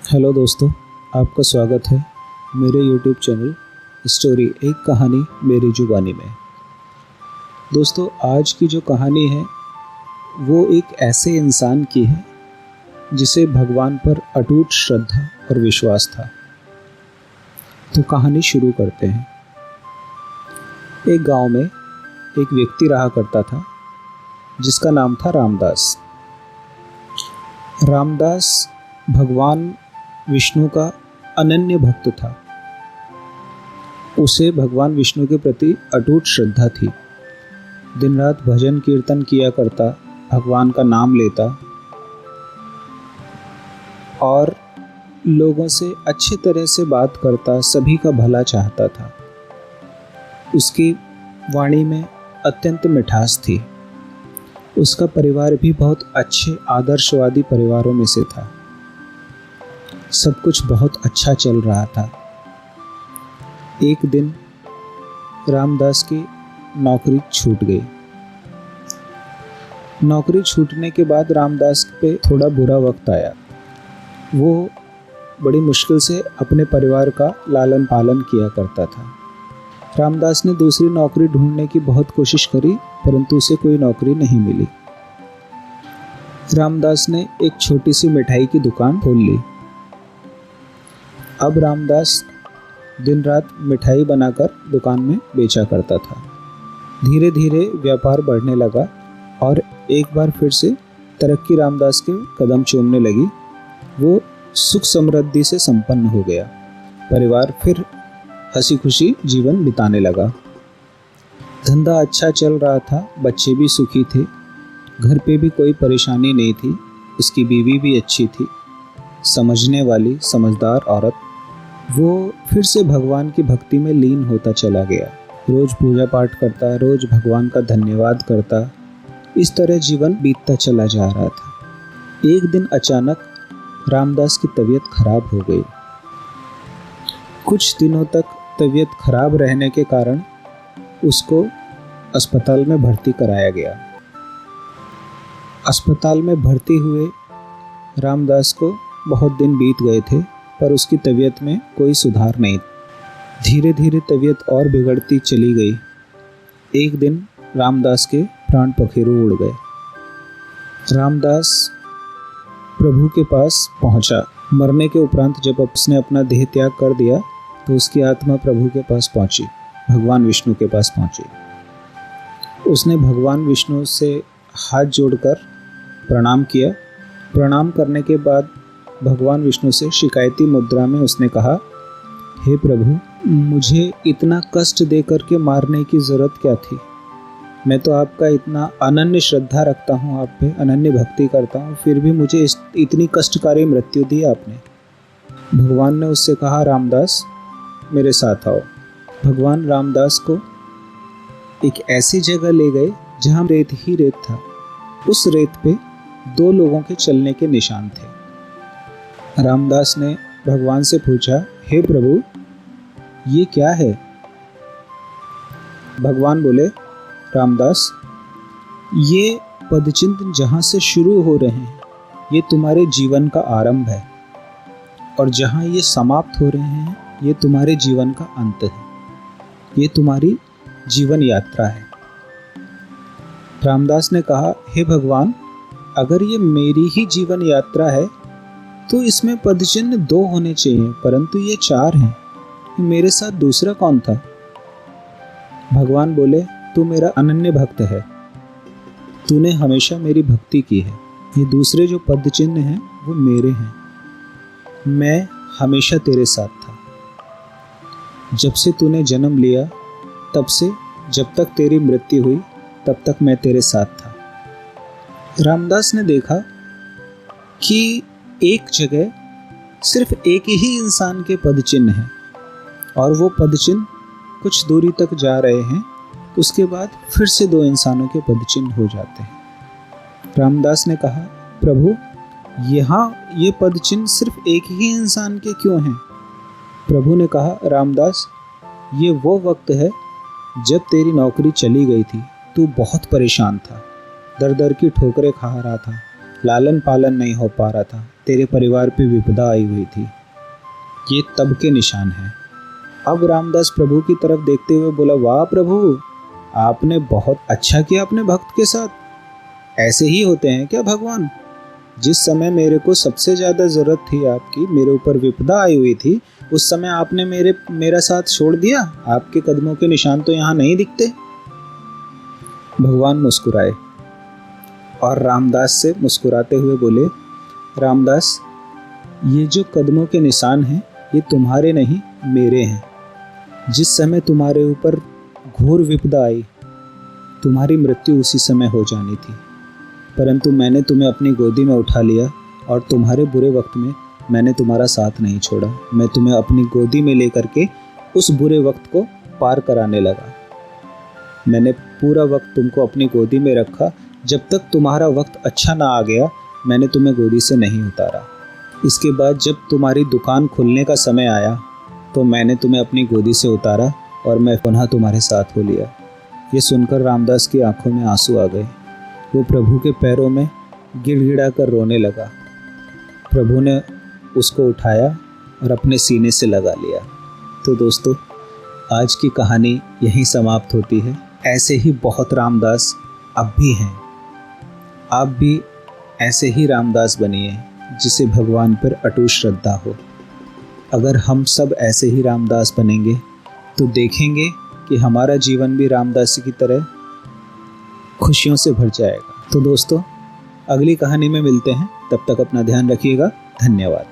Hello दोस्तों, आपका स्वागत है मेरे YouTube चैनल स्टोरी एक कहानी मेरी जुबानी में। दोस्तों, आज की जो कहानी है वो एक ऐसे इंसान की है जिसे भगवान पर अटूट श्रद्धा और विश्वास था। तो कहानी शुरू करते हैं। एक गांव में एक व्यक्ति रहा करता था जिसका नाम था रामदास। रामदास भगवान विष्णु का अनन्य भक्त था। उसे भगवान विष्णु के प्रति अटूट श्रद्धा थी। दिन रात भजन कीर्तन किया करता, भगवान का नाम लेता और लोगों से अच्छे तरह से बात करता, सभी का भला चाहता था। उसकी वाणी में अत्यंत मिठास थी। उसका परिवार भी बहुत अच्छे आदर्शवादी परिवारों में से था। सब कुछ बहुत अच्छा चल रहा था। एक दिन रामदास की नौकरी छूट गई। नौकरी छूटने के बाद रामदास पे थोड़ा बुरा वक्त आया। वो बड़ी मुश्किल से अपने परिवार का लालन पालन किया करता था। रामदास ने दूसरी नौकरी ढूंढने की बहुत कोशिश करी, परंतु उसे कोई नौकरी नहीं मिली। रामदास ने एक छोटी सी मिठाई की दुकान खोल ली। अब रामदास दिन रात मिठाई बनाकर दुकान में बेचा करता था। धीरे धीरे व्यापार बढ़ने लगा और एक बार फिर से तरक्की रामदास के कदम चूमने लगी। वो सुख समृद्धि से संपन्न हो गया। परिवार फिर हंसी खुशी जीवन बिताने लगा। धंधा अच्छा चल रहा था, बच्चे भी सुखी थे, घर पे भी कोई परेशानी नहीं थी। उसकी बीवी भी अच्छी थी, समझने वाली समझदार औरत। वो फिर से भगवान की भक्ति में लीन होता चला गया। रोज पूजा पाठ करता, रोज भगवान का धन्यवाद करता। इस तरह जीवन बीतता चला जा रहा था। एक दिन अचानक रामदास की तबीयत खराब हो गई। कुछ दिनों तक तबीयत खराब रहने के कारण उसको अस्पताल में भर्ती कराया गया। अस्पताल में भर्ती हुए रामदास को बहुत दिन बीत गए थे, पर उसकी तबीयत में कोई सुधार नहीं। धीरे धीरे तबीयत और बिगड़ती चली गई। एक दिन रामदास के प्राण पखेरु उड़ गए। रामदास प्रभु के पास पहुंचा। मरने के उपरांत जब उसने अपना देह त्याग कर दिया तो उसकी आत्मा प्रभु के पास पहुंची, भगवान विष्णु के पास पहुंची। उसने भगवान विष्णु से हाथ जोड़कर प्रणाम किया। प्रणाम करने के बाद भगवान विष्णु से शिकायती मुद्रा में उसने कहा, हे प्रभु, मुझे इतना कष्ट दे करके मारने की ज़रूरत क्या थी? मैं तो आपका इतना अनन्य श्रद्धा रखता हूँ, आप पे अनन्य भक्ति करता हूँ, फिर भी मुझे इतनी कष्टकारी मृत्यु दी आपने। भगवान ने उससे कहा, रामदास मेरे साथ आओ। भगवान रामदास को एक ऐसी जगह ले गए जहाँ रेत ही रेत था। उस रेत पे दो लोगों के चलने के निशान थे। रामदास ने भगवान से पूछा, हे प्रभु, ये क्या है? भगवान बोले, रामदास, ये पदचिन्ह जहाँ से शुरू हो रहे हैं ये तुम्हारे जीवन का आरंभ है, और जहाँ ये समाप्त हो रहे हैं ये तुम्हारे जीवन का अंत है। ये तुम्हारी जीवन यात्रा है। रामदास ने कहा, हे भगवान, अगर ये मेरी ही जीवन यात्रा है तो इसमें पदचिन्ह 2 होने चाहिए, परंतु ये 4 हैं। मेरे साथ दूसरा कौन था? भगवान बोले, तू मेरा अनन्य भक्त है, तूने हमेशा मेरी भक्ति की है। ये दूसरे जो पदचिन्ह हैं वो मेरे हैं। मैं हमेशा तेरे साथ था। जब से तूने जन्म लिया तब से जब तक तेरी मृत्यु हुई तब तक मैं तेरे साथ था। रामदास ने देखा कि एक जगह सिर्फ एक ही इंसान के पदचिन्ह हैं और वो पदचिन्ह कुछ दूरी तक जा रहे हैं, उसके बाद फिर से 2 इंसानों के पदचिन्ह हो जाते हैं। रामदास ने कहा, प्रभु, यहाँ ये पदचिन्ह सिर्फ एक ही इंसान के क्यों हैं? प्रभु ने कहा, रामदास, ये वो वक्त है जब तेरी नौकरी चली गई थी। तू बहुत परेशान था, दर दर की ठोकरें खा रहा था, लालन पालन नहीं हो पा रहा था, तेरे परिवार पे विपदा आई हुई थी। ये तब के निशान हैं। अब रामदास प्रभु की तरफ देखते हुए बोला, वाह प्रभु, आपने बहुत अच्छा किया अपने भक्त के साथ। ऐसे ही होते हैं क्या भगवान? जिस समय मेरे को सबसे ज़्यादा ज़रूरत थी आपकी, मेरे ऊपर विपदा आई हुई थी, उस समय आपने मेरा साथ छोड़ दिया। आपके कदमों के निशान तो यहाँ नहीं दिखते। भगवान मुस्कुराए और रामदास से मुस्कुराते हुए बोले, रामदास, ये जो कदमों के निशान हैं ये तुम्हारे नहीं, मेरे हैं। जिस समय तुम्हारे ऊपर घोर विपदा आई, तुम्हारी मृत्यु उसी समय हो जानी थी, परंतु मैंने तुम्हें अपनी गोदी में उठा लिया और तुम्हारे बुरे वक्त में मैंने तुम्हारा साथ नहीं छोड़ा। मैं तुम्हें अपनी गोदी में लेकर के उस बुरे वक्त को पार कराने लगा। मैंने पूरा वक्त तुमको अपनी गोदी में रखा। जब तक तुम्हारा वक्त अच्छा ना आ गया, मैंने तुम्हें गोदी से नहीं उतारा। इसके बाद जब तुम्हारी दुकान खुलने का समय आया तो मैंने तुम्हें अपनी गोदी से उतारा और मैं पुनः तुम्हारे साथ हो लिया। ये सुनकर रामदास की आंखों में आंसू आ गए। वो प्रभु के पैरों में गिड़गिड़ा कर रोने लगा। प्रभु ने उसको उठाया और अपने सीने से लगा लिया। तो दोस्तों, आज की कहानी यहीं समाप्त होती है। ऐसे ही बहुत रामदास अब भी हैं। आप भी ऐसे ही रामदास बनिए जिसे भगवान पर अटूट श्रद्धा हो। अगर हम सब ऐसे ही रामदास बनेंगे तो देखेंगे कि हमारा जीवन भी रामदास की तरह खुशियों से भर जाएगा। तो दोस्तों, अगली कहानी में मिलते हैं। तब तक अपना ध्यान रखिएगा। धन्यवाद।